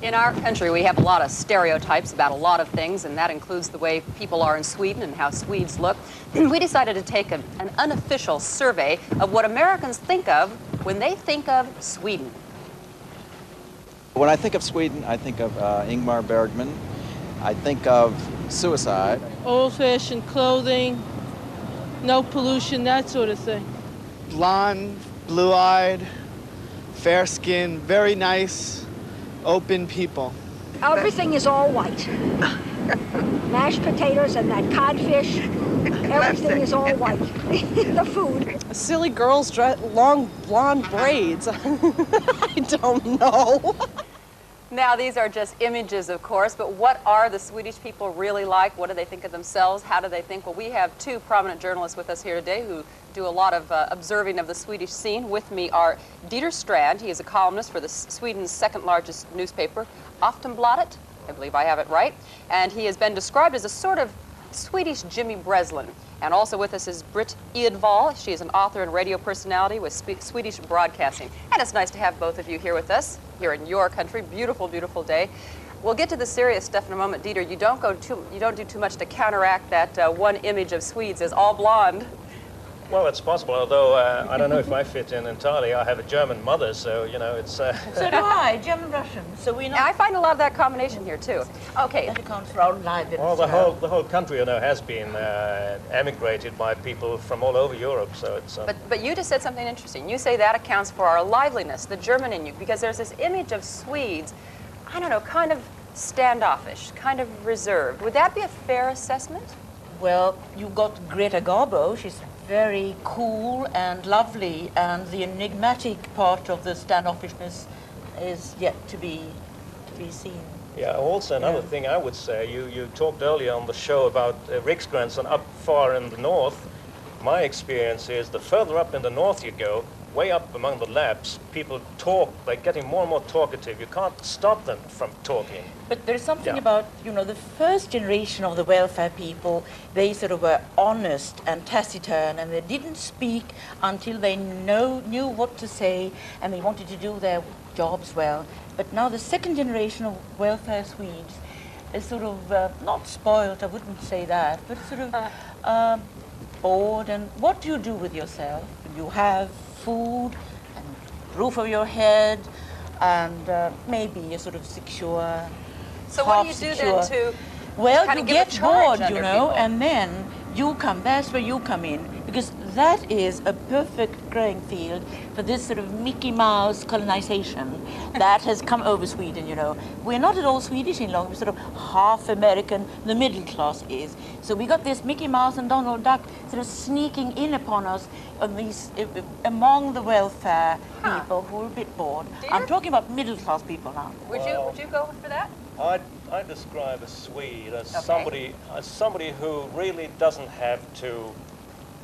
In our country, we have a lot of stereotypes about a lot of things, and that includes the way people are in Sweden and how Swedes look. We decided to take an unofficial survey of what Americans think of when they think of Sweden. When I think of Sweden, I think of Ingemar Bergman. I think of suicide. Old-fashioned clothing, no pollution, that sort of thing. Blonde, blue-eyed, fair-skinned, very nice, open people. Everything is all white. Mashed potatoes and that codfish, everything is all white. The food. Silly girls dress long blonde braids. I don't know. Now, these are just images, of course, but what are the Swedish people really like? What do they think of themselves? How do they think? Well, we have two prominent journalists with us here today who do a lot of observing of the Swedish scene. With me are Dieter Strand. He is a columnist for Sweden's second largest newspaper, Aftonbladet. I believe I have it right. And he has been described as a sort of Swedish Jimmy Breslin. And also with us is Britt Edwall. She is an author and radio personality with Swedish Broadcasting. And it's nice to have both of you here with us, here in your country. Beautiful, beautiful day. We'll get to the serious stuff in a moment. Dieter, you don't do too much to counteract that one image of Swedes as all blonde. Well, it's possible, although I don't know if I fit in entirely. I have a German mother, so, you know, it's... So do I, German-Russian, so we know... I find a lot of that combination here, too. Okay. That accounts for our lives. Well, the whole country, you know, has been emigrated by people from all over Europe, so it's... But you just said something interesting. You say that accounts for our liveliness, the German in you, because there's this image of Swedes, I don't know, kind of standoffish, kind of reserved. Would that be a fair assessment? Well, you got Greta Garbo. She's very cool and lovely, and the enigmatic part of the standoffishness is yet to be seen. Yeah, also another thing I would say, you talked earlier on the show about Riksgränsen up far in the north. My experience is the further up in the north you go, way up among the Lapps, people talk, they're getting more and more talkative. You can't stop them from talking. But there's something about, you know, the first generation of the welfare people, they sort of were honest and taciturn, and they didn't speak until they knew what to say, and they wanted to do their jobs well. But now the second generation of welfare Swedes is sort of not spoiled, I wouldn't say that, but sort of bored. And what do you do with yourself? You have food and roof over your head and maybe a sort of secure. So what do you do then to well, you get bored, you know, people? and then you come, that's where you come in, because that is a perfect growing field for this sort of Mickey Mouse colonization that has come over Sweden, you know. We're not at all Swedish any longer, we're sort of half American, the middle class is. So we got this Mickey Mouse and Donald Duck sort of sneaking in upon us on these, among the welfare people who are a bit bored. I'm talking about middle class people now. Would you go for that? I describe a Swede as somebody who really doesn't have to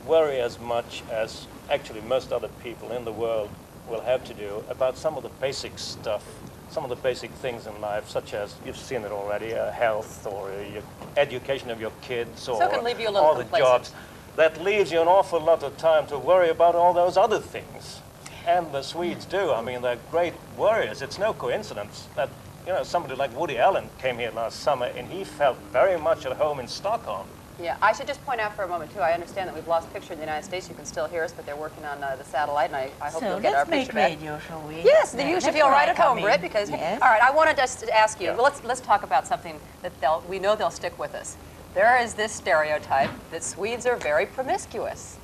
worry as much as actually most other people in the world will have to do about some of the basic stuff, some of the basic things in life, such as, you've seen it already, health or your education of your kids or can leave you a little all the jobs. That leaves you an awful lot of time to worry about all those other things. And the Swedes do. I mean, they're great worriers. It's no coincidence that, you know, somebody like Woody Allen came here last summer and he felt very much at home in Stockholm. Yeah, I should just point out for a moment, too, I understand that we've lost picture in the United States. You can still hear us, but they're working on the satellite, and I hope you'll get our picture back. So let's make radio, shall we? Yes, you should feel right at home, Britt, because... Yes. All right, I wanted just to ask you, well, let's talk about something that we know they'll stick with us. There is this stereotype that Swedes are very promiscuous.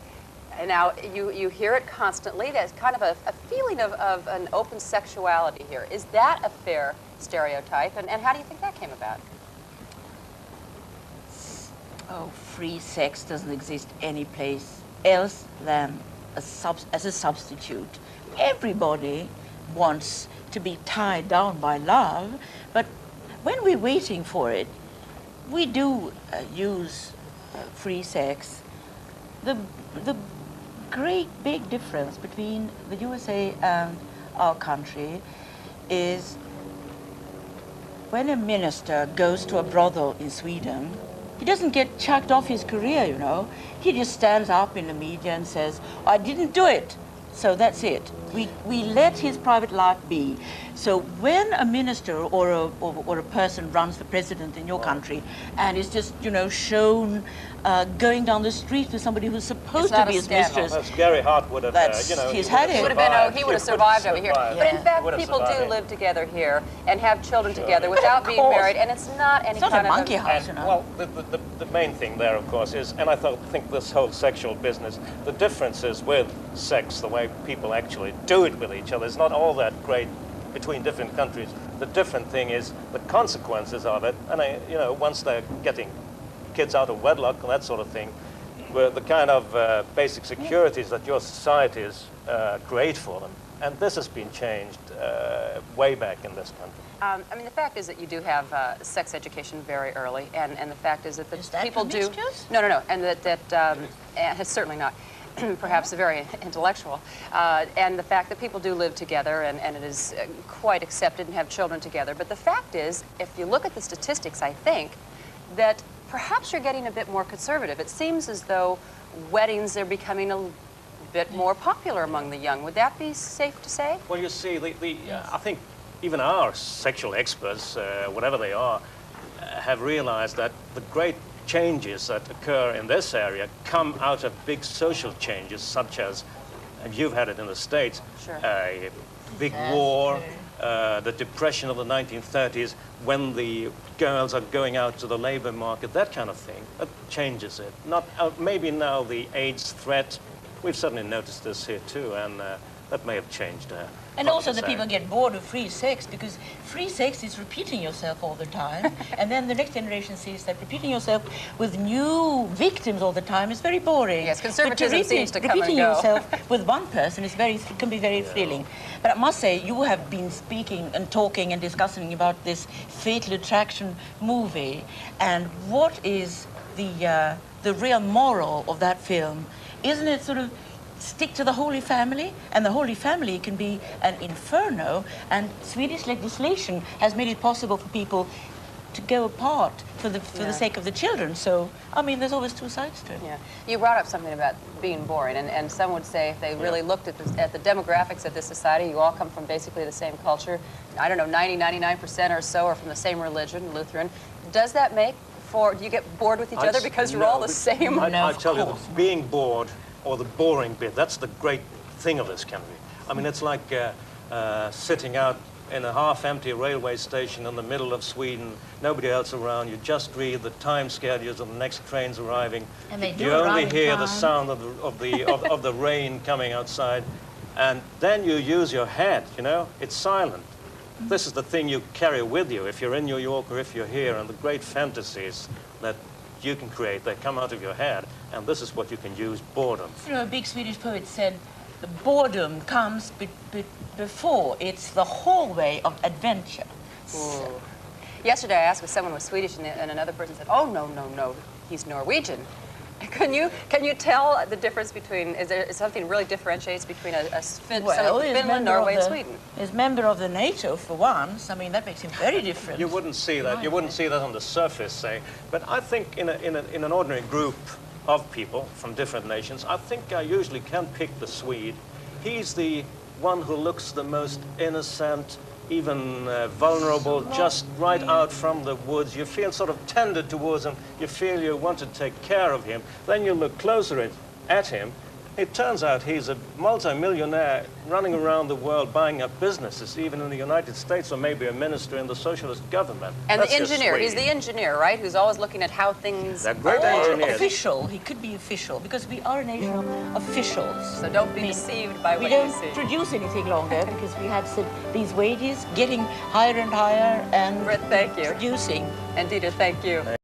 And now, you hear it constantly. There's kind of a feeling of an open sexuality here. Is that a fair stereotype, and how do you think that came about? Oh, free sex doesn't exist any place else than as a substitute. Everybody wants to be tied down by love, but when we're waiting for it, we do use free sex. The great big difference between the USA and our country is when a minister goes to a brothel in Sweden, he doesn't get chucked off his career, you know. He just stands up in the media and says, I didn't do it. So that's it. We let his private life be. So when a minister or a person runs for president in your country and is just, you know, shown going down the street with somebody who's supposed to be his mistress. That's Gary Hart would have, That's, you know, he's had it. He would have survived over here. Yeah. But in fact, people do live together here and have children together without being married, and it's not any kind of... It's not a monkey house, you know. Well, the main thing there, of course, is, and I think this whole sexual business, the differences with sex, the way people actually do it with each other, is not all that great between different countries. The different thing is the consequences of it, and you know, once they're getting kids out of wedlock and that sort of thing, were the kind of basic securities that your societies create for them. And this has been changed way back in this country. I mean, the fact is that you do have sex education very early, and the fact is that people do... promiscuous? No, and that it's certainly not. Perhaps very intellectual, and the fact that people do live together and it is quite accepted and have children together. But the fact is, if you look at the statistics, I think that perhaps you're getting a bit more conservative. It seems as though weddings are becoming a bit more popular among the young. Would that be safe to say? Well, you see, I think even our sexual experts, whatever they are, have realized that the great changes that occur in this area come out of big social changes, such as, and you've had it in the States, Sure. A big war, the depression of the 1930s, when the girls are going out to the labor market, that kind of thing. That changes it. Not maybe now the AIDS threat. We've certainly noticed this here too, and that may have changed. And also the people get bored of free sex, because free sex is repeating yourself all the time. And then the next generation sees that repeating yourself with new victims all the time is very boring. Yes, conservatism seems to come and repeating go. yourself with one person is can be very thrilling. But I must say, you have been speaking and talking and discussing about this Fatal Attraction movie, and what is the real moral of that film? Isn't it sort of stick to the Holy Family, and the Holy Family can be an inferno, and Swedish legislation has made it possible for people to go apart for the sake of the children. So, I mean, there's always two sides to it. Yeah. You brought up something about being boring, and some would say if they really looked at the demographics of this society, you all come from basically the same culture. I don't know, 99% or so are from the same religion, Lutheran. Does that make do you get bored with each other because you're all the same? I tell you, being bored, or the boring bit, that's the great thing of this country. I mean, it's like sitting out in a half-empty railway station in the middle of Sweden, nobody else around. You just read the time schedules of the next trains arriving. And they you only hear the sound of the rain coming outside, and then you use your head. You know, it's silent. This is the thing you carry with you if you're in New York or if you're here, and the great fantasies that you can create, they come out of your head, and this is what you can use, boredom. You know, a big Swedish poet said, the boredom comes before. It's the hallway of adventure. So. Yesterday I asked if someone was Swedish, and another person said, oh, no, he's Norwegian. Can you tell the difference between, is something really differentiates between Finland, Norway, and Sweden? He's member of the NATO for once. I mean, that makes him very different. You wouldn't see that. You wouldn't see that on the surface, say. But I think in an ordinary group of people from different nations, I think I usually can pick the Swede. He's the one who looks the most innocent, even vulnerable, just right out from the woods. You feel sort of tender towards him. You feel you want to take care of him. Then you look closer at him. It turns out he's a multi-millionaire running around the world buying up businesses, even in the United States, or maybe a minister in the socialist government. And that's the engineer, he's the engineer, right? Who's always looking at how things... They're great engineers. Official, he could be official, because we are a nation of officials. So don't be deceived by what we you see. don't produce anything longer, because we have these wages getting higher and higher, and Britt, thank you. Producing. And Dieter, thank you.